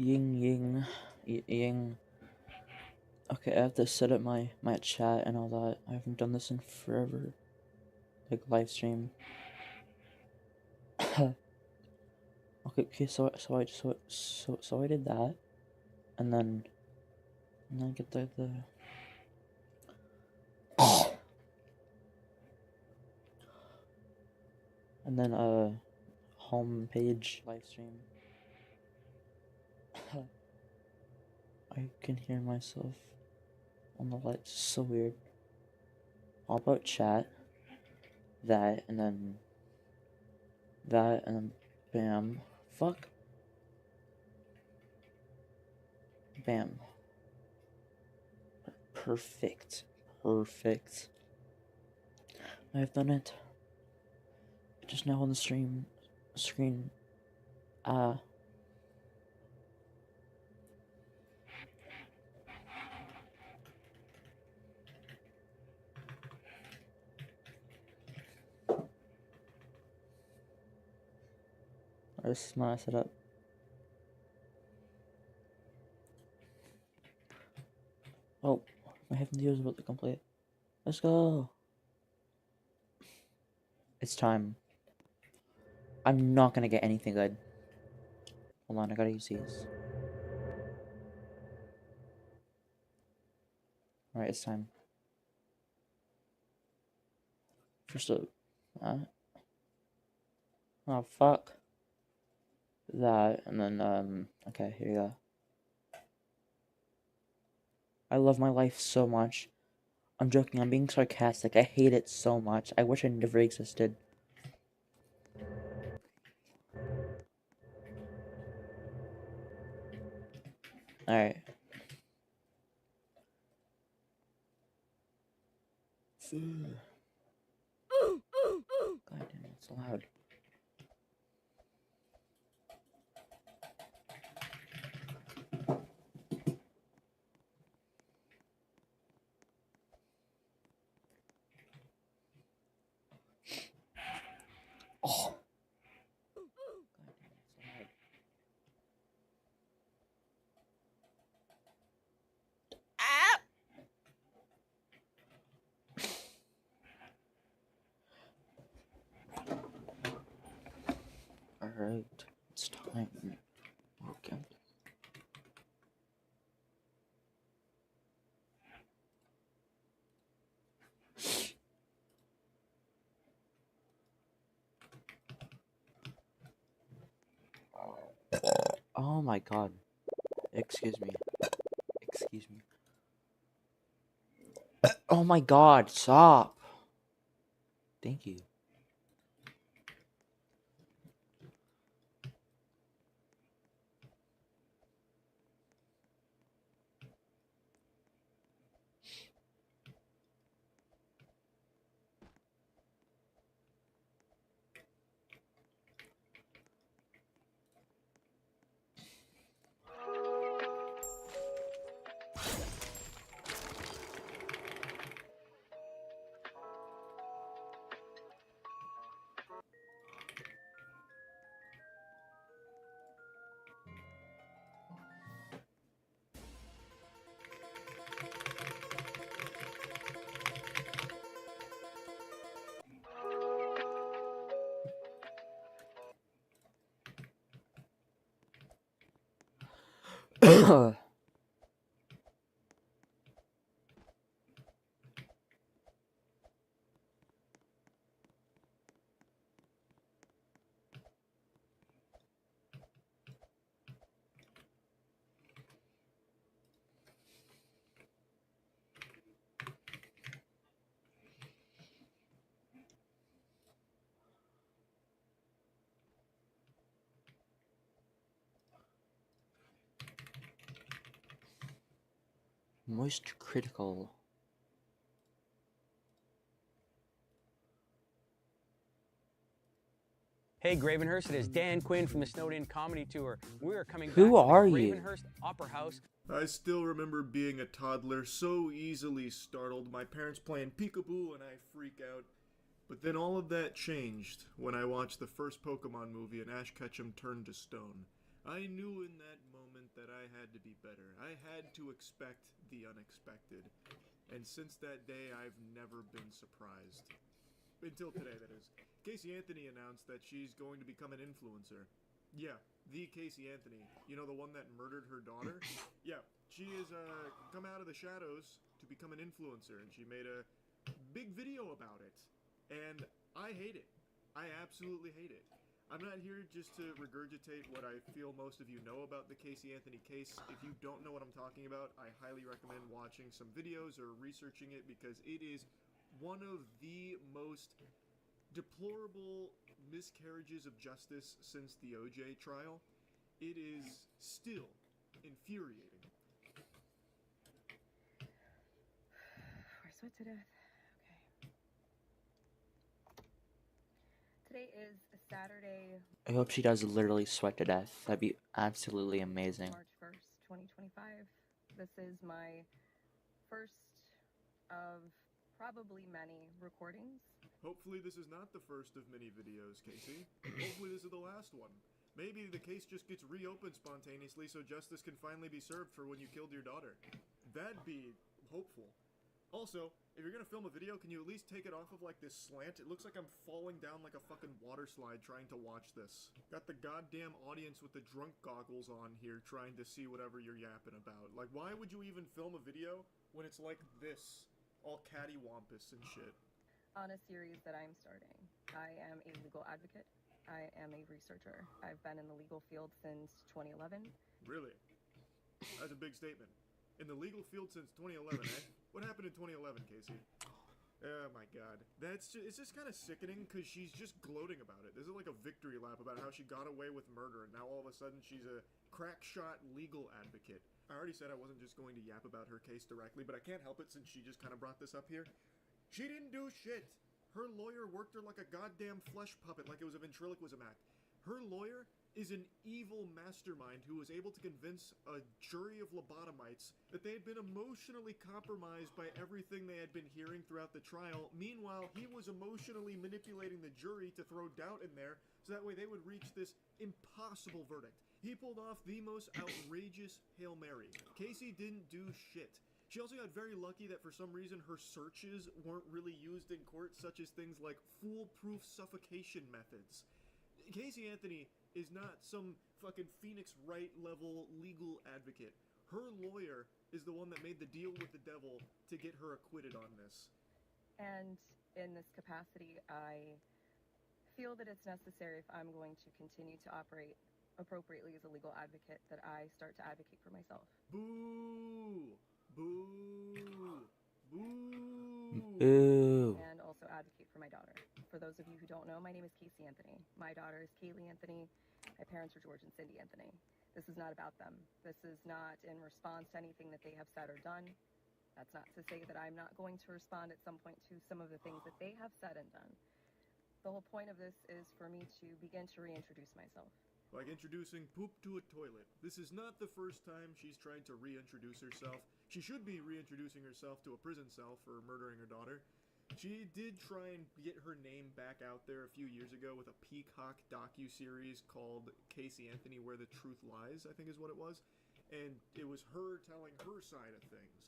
Ying ying, ying. Okay, I have to set up my chat and all that. I haven't done this in forever. Like live stream. Okay, so I did that, and then get the and then home page live stream. I can hear myself on the lights. So weird. All about chat. That and then bam. Fuck. Bam. Perfect. Perfect. I've done it. Just now on the screen. This is my setup. Oh, my heaven video is about to complete. Let's go. It's time. I'm not gonna get anything good. Hold on, I gotta use these. Alright, it's time. First up. Oh, fuck. That, and then, okay, here you go. I love my life so much. I'm joking, I'm being sarcastic. I hate it so much. I wish I never existed. Alright. God damn it, it's loud. Oh. Alright, it's time. Okay. Oh my god. Excuse me. Excuse me. Oh my god, stop. Thank you. Moist critical. Hey Gravenhurst, it is Dan Quinn from the Snowed In Comedy Tour. We are coming Who back to are the you? Gravenhurst Opera House. I still remember being a toddler so easily startled, my parents playing peekaboo and I freak out. But then all of that changed when I watched the first Pokemon movie and Ash Ketchum turned to stone. I knew in that moment that I had to be better. I had to expect the unexpected. And since that day, I've never been surprised. Until today, that is. Casey Anthony announced that she's going to become an influencer. Yeah, the Casey Anthony. You know, the one that murdered her daughter? Yeah, she has come out of the shadows to become an influencer, and she made a big video about it. And I hate it. I absolutely hate it. I'm not here just to regurgitate what I feel most of you know about the Casey Anthony case. If you don't know what I'm talking about, I highly recommend watching some videos or researching it, because it is one of the most deplorable miscarriages of justice since the OJ trial. It is still infuriating. I sweat to death. Okay. Today is Saturday, I hope she does literally sweat to death. That'd be absolutely amazing. March 1st, 2025. This is my first of probably many recordings. Hopefully this is not the first of many videos, Casey. Hopefully this is the last one. Maybe the case just gets reopened spontaneously so justice can finally be served for when you killed your daughter. That'd be hopeful. Also, if you're gonna film a video, can you at least take it off of like this slant? It looks like I'm falling down like a fucking water slide trying to watch this. Got the goddamn audience with the drunk goggles on here trying to see whatever you're yapping about. Like, why would you even film a video when it's like this? All cattywampus and shit. On a series that I'm starting. I am a legal advocate. I am a researcher. I've been in the legal field since 2011. Really? That's a big statement. In the legal field since 2011, eh? What happened in 2011, Casey? Oh my god. It's just kind of sickening because she's just gloating about it. This is like a victory lap about how she got away with murder, and now all of a sudden she's a crack shot legal advocate. I already said I wasn't just going to yap about her case directly, but I can't help it since she just kind of brought this up here. She didn't do shit. Her lawyer worked her like a goddamn flesh puppet, like it was a ventriloquism act. Her lawyer is an evil mastermind who was able to convince a jury of lobotomites that they had been emotionally compromised by everything they had been hearing throughout the trial. Meanwhile, he was emotionally manipulating the jury to throw doubt in there so that way they would reach this impossible verdict. He pulled off the most outrageous Hail Mary. Casey didn't do shit. She also got very lucky that for some reason her searches weren't really used in court, such as things like foolproof suffocation methods. Casey Anthony is not some fucking Phoenix Wright level legal advocate. Her lawyer is the one that made the deal with the devil to get her acquitted on this. And in this capacity, I feel that it's necessary, if I'm going to continue to operate appropriately as a legal advocate, that I start to advocate for myself. Boo! Boo! Boo! Boo! And also advocate for my daughter. For those of you who don't know, my name is Casey Anthony. My daughter is Kaylee Anthony. My parents are George and Cindy Anthony. This is not about them. This is not in response to anything that they have said or done. That's not to say that I'm not going to respond at some point to some of the things that they have said and done. The whole point of this is for me to begin to reintroduce myself. Like introducing poop to a toilet. This is not the first time she's trying to reintroduce herself. She should be reintroducing herself to a prison cell for murdering her daughter. She did try and get her name back out there a few years ago with a Peacock docu-series called Casey Anthony Where the Truth Lies, I think is what it was. And it was her telling her side of things.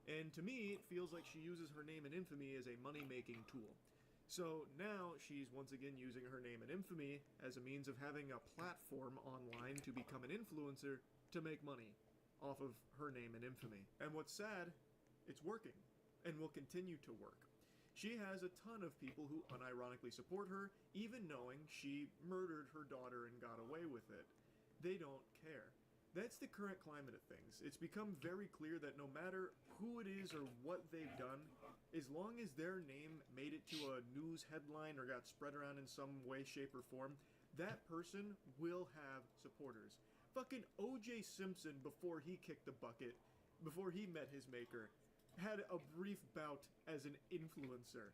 And to me, it feels like she uses her name and infamy as a money-making tool. So now she's once again using her name and infamy as a means of having a platform online to become an influencer to make money off of her name and infamy. And what's sad, it's working and will continue to work. She has a ton of people who unironically support her, even knowing she murdered her daughter and got away with it. They don't care. That's the current climate of things. It's become very clear that no matter who it is or what they've done, as long as their name made it to a news headline or got spread around in some way, shape, or form, that person will have supporters. Fucking O.J. Simpson, before he kicked the bucket, before he met his maker, had a brief bout as an influencer.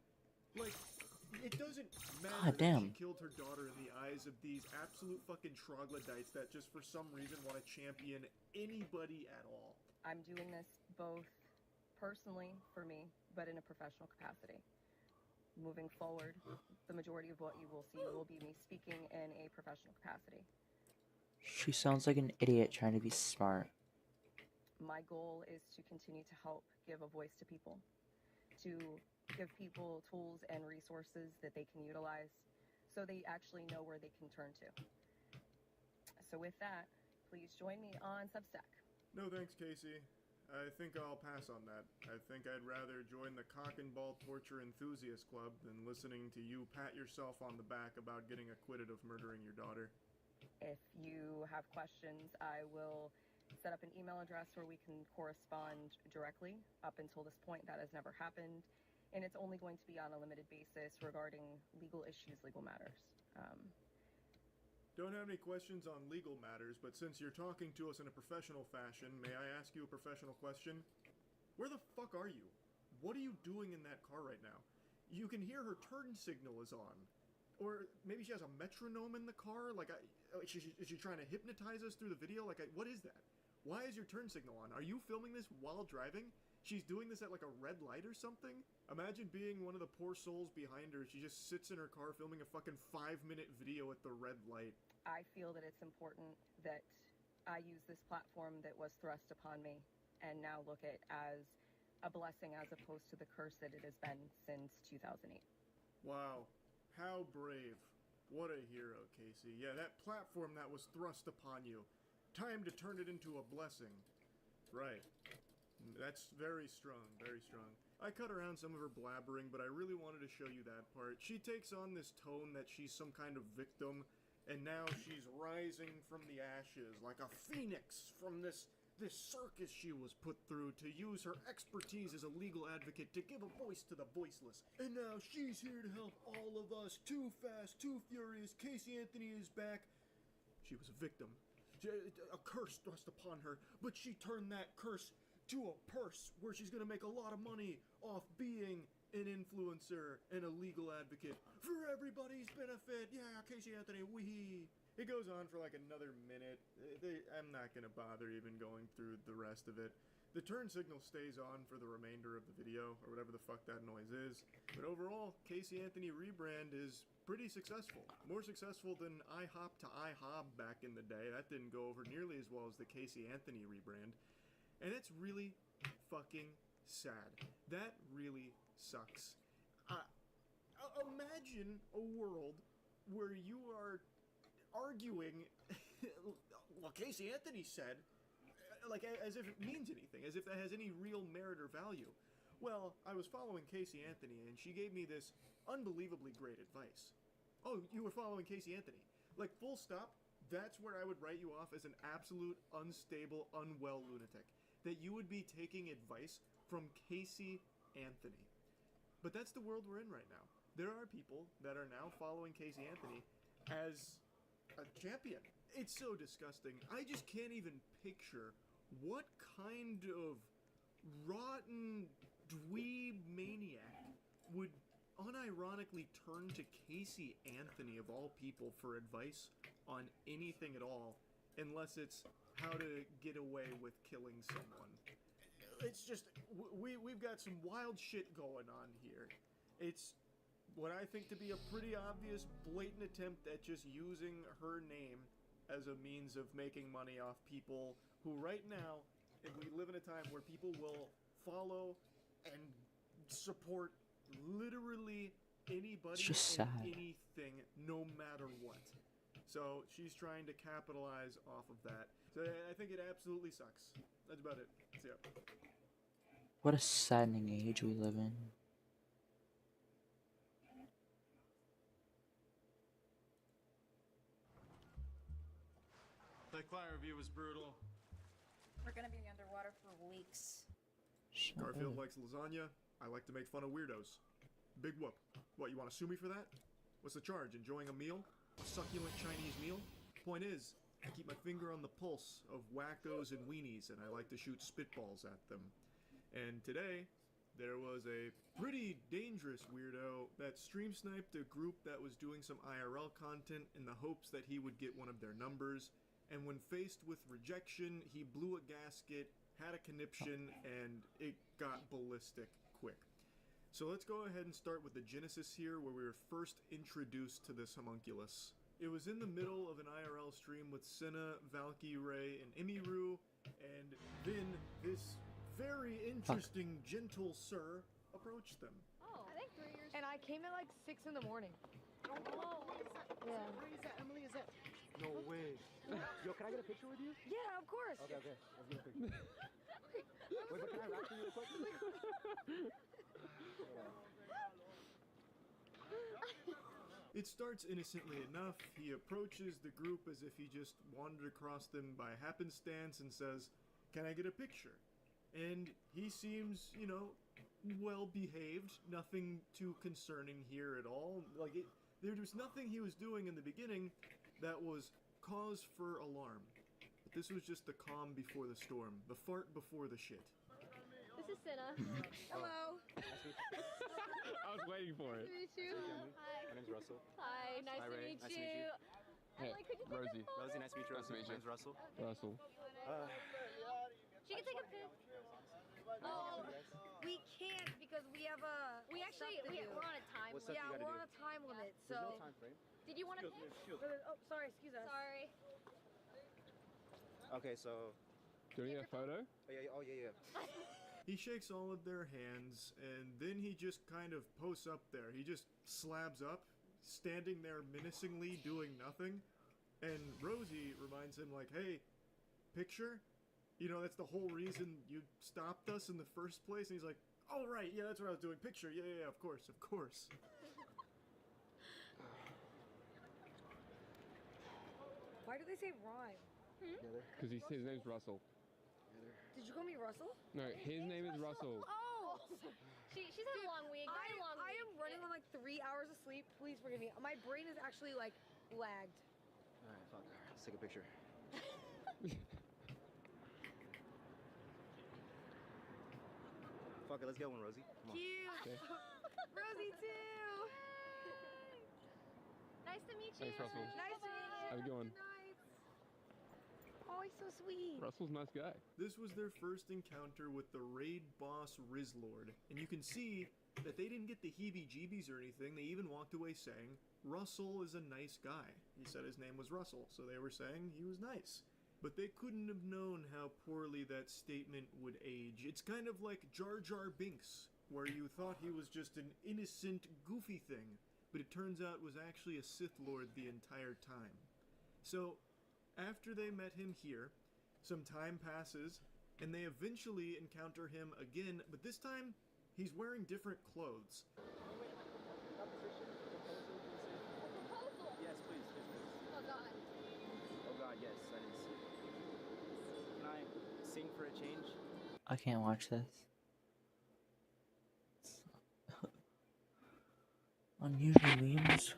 Like, it doesn't matter that she killed her daughter in the eyes of these absolute fucking troglodytes that just for some reason want to champion anybody at all. I'm doing this both personally for me, but in a professional capacity. Moving forward, the majority of what you will see will be me speaking in a professional capacity. She sounds like an idiot trying to be smart. My goal is to continue to help give a voice to people, to give people tools and resources that they can utilize so they actually know where they can turn to. So with that, please join me on Substack. No thanks, Casey. I think I'll pass on that. I think I'd rather join the Cock and Ball Torture Enthusiast Club than listening to you pat yourself on the back about getting acquitted of murdering your daughter. If you have questions, I will set up an email address where we can correspond directly. Up until this point, that has never happened, and it's only going to be on a limited basis regarding legal issues, legal matters. Don't have any questions on legal matters, but since you're talking to us in a professional fashion, may I ask you a professional question? Where the fuck are you? What are you doing in that car right now? You can hear her turn signal is on. Or maybe she has a metronome in the car? Is she trying to hypnotize us through the video? What is that? Why is your turn signal on? Are you filming this while driving? She's doing this at like a red light or something? Imagine being one of the poor souls behind her. She just sits in her car filming a fucking 5-minute video at the red light. I feel that it's important that I use this platform that was thrust upon me and now look at as a blessing as opposed to the curse that it has been since 2008. Wow. How brave. What a hero, Casey. Yeah, that platform that was thrust upon you. Time to turn it into a blessing. Right. That's very strong, very strong. I cut around some of her blabbering, but I really wanted to show you that part. She takes on this tone that she's some kind of victim, and now she's rising from the ashes like a phoenix from this circus she was put through to use her expertise as a legal advocate to give a voice to the voiceless. And now she's here to help all of us. Too fast, too furious. Casey Anthony is back. She was a victim. A curse thrust upon her, but she turned that curse to a purse where she's gonna make a lot of money off being an influencer and a legal advocate for everybody's benefit. Yeah, Casey Anthony, wee. It goes on for like another minute. I'm not gonna bother even going through the rest of it. The turn signal stays on for the remainder of the video, or whatever the fuck that noise is. But overall, Casey Anthony rebrand is pretty successful. More successful than IHOP to IHOB back in the day. That didn't go over nearly as well as the Casey Anthony rebrand. And it's really fucking sad. That really sucks. Imagine a world where you are arguing what Casey Anthony said, like as if it means anything, as if that has any real merit or value. Well, I was following Casey Anthony, and she gave me this unbelievably great advice. Oh, you were following Casey Anthony. Like, full stop, that's where I would write you off as an absolute, unstable, unwell lunatic. That you would be taking advice from Casey Anthony. But that's the world we're in right now. There are people that are now following Casey Anthony as a champion. It's so disgusting. I just can't even picture what kind of rotten dweeb maniac would unironically turn to Casey Anthony of all people for advice on anything at all, unless it's how to get away with killing someone. It's just, we've got some wild shit going on here. It's what I think to be a pretty obvious, blatant attempt at just using her name as a means of making money off people who right now, and we live in a time where people will follow and support literally anybody and anything, no matter what. So she's trying to capitalize off of that. So I think it absolutely sucks. That's about it. See ya. What a saddening age we live in. That client review was brutal. We're gonna be underwater for weeks. Garfield likes lasagna. I like to make fun of weirdos. Big whoop. What, you want to sue me for that? What's the charge? Enjoying a meal? A succulent Chinese meal? Point is, I keep my finger on the pulse of wackos and weenies, and I like to shoot spitballs at them. And today, there was a pretty dangerous weirdo that stream sniped a group that was doing some IRL content in the hopes that he would get one of their numbers. And when faced with rejection, he blew a gasket, had a conniption, and it got ballistic quick. So let's go ahead and start with the genesis here, where we were first introduced to this homunculus. It was in the middle of an IRL stream with Senna, Valky, Ray, and Imiru, and then this very interesting, gentle sir approached them. Oh, I think 3 years. And I came at like 6 in the morning. Oh, Yeah. Emily, is that? No way. Yo, can I get a picture with you? Yeah, of course. Okay, let's get a picture. Wait, but can I rap for you real quick? It starts innocently enough. He approaches the group as if he just wandered across them by happenstance and says, "Can I get a picture?" And he seems, you know, well behaved. Nothing too concerning here at all. Like, there was nothing he was doing in the beginning that was cause for alarm. But this was just the calm before the storm, the fart before the shit. this is Senna. Hello. I was waiting for it. Nice to meet you. Hi. My name's Russell. Hi, nice Hi, to Ray. meet Nice to you. meet you. Hey, Emily, could you take Rosie. a photo? Rosie, nice to meet you. Nice to meet you. My name's Russell. Russell. She can take a pic. Oh, We can't because we have a. we actually, stuff to do. we're on a time What's limit. up? Yeah, you gotta we're do? on a time limit, There's no so. time frame. Did you want to pic? Oh, sorry, excuse us. Sorry. Okay, so. Do we need a photo? Oh yeah. He shakes all of their hands, and then he just kind of posts up there. He just slabs up, standing there menacingly, doing nothing. And Rosie reminds him, like, "Hey, picture? You know, that's the whole reason you stopped us in the first place." And he's like, "Oh, right, yeah, that's what I was doing. Picture, yeah, of course, of course." Why do they say rhyme? Because his name's Russell. Did you call me Russell? No, his name is Russell. Oh! She's had a long week. Very long I week. am running on like 3 hours of sleep. Please forgive me. My brain is actually like lagged. Alright, fuck. Let's take a picture. Fuck it, let's get one, Rosie. Come on. Cute. Okay. Rosie too. Nice to meet you. Thanks, Russell. Nice to meet you. Have a good one. Good night. Oh, he's so sweet. Russell's a nice guy. This was their first encounter with the raid boss Rizlord, and you can see that they didn't get the heebie-jeebies or anything. They even walked away saying, "Russell is a nice guy." He said his name was Russell, so they were saying he was nice. But they couldn't have known how poorly that statement would age. It's kind of like Jar Jar Binks, where you thought he was just an innocent, goofy thing, but it turns out was actually a Sith Lord the entire time. So, after they met him here, some time passes, and they eventually encounter him again, but this time, he's wearing different clothes. Proposal. Yes, please. Oh, God. Oh god, yes, that is. Can I sing for a change? I can't watch this. Unusual memes.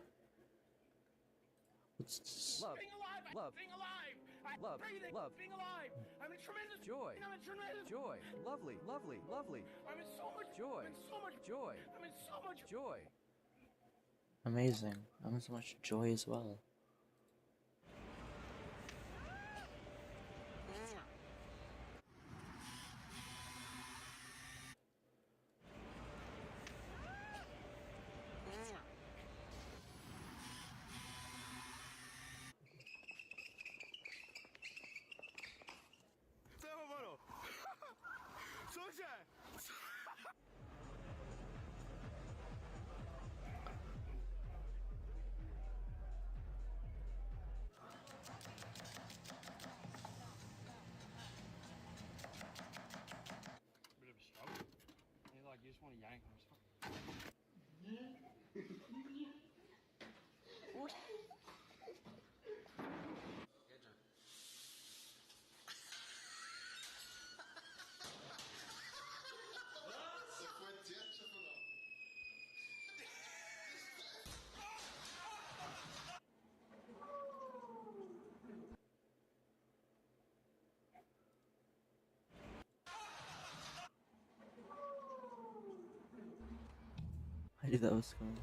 What's this? Love, Being alive! love, Being alive! I'm love, breathing! love. Being alive! I'm in tremendous Joy. I'm in tremendous joy, lovely, lovely, lovely, I'm in so much Joy. I'm in so much joy, I'm in so much joy. Amazing. I'm in so much joy as well. Bit of a struggle. You're like, you just want to yank them. I knew that was coming.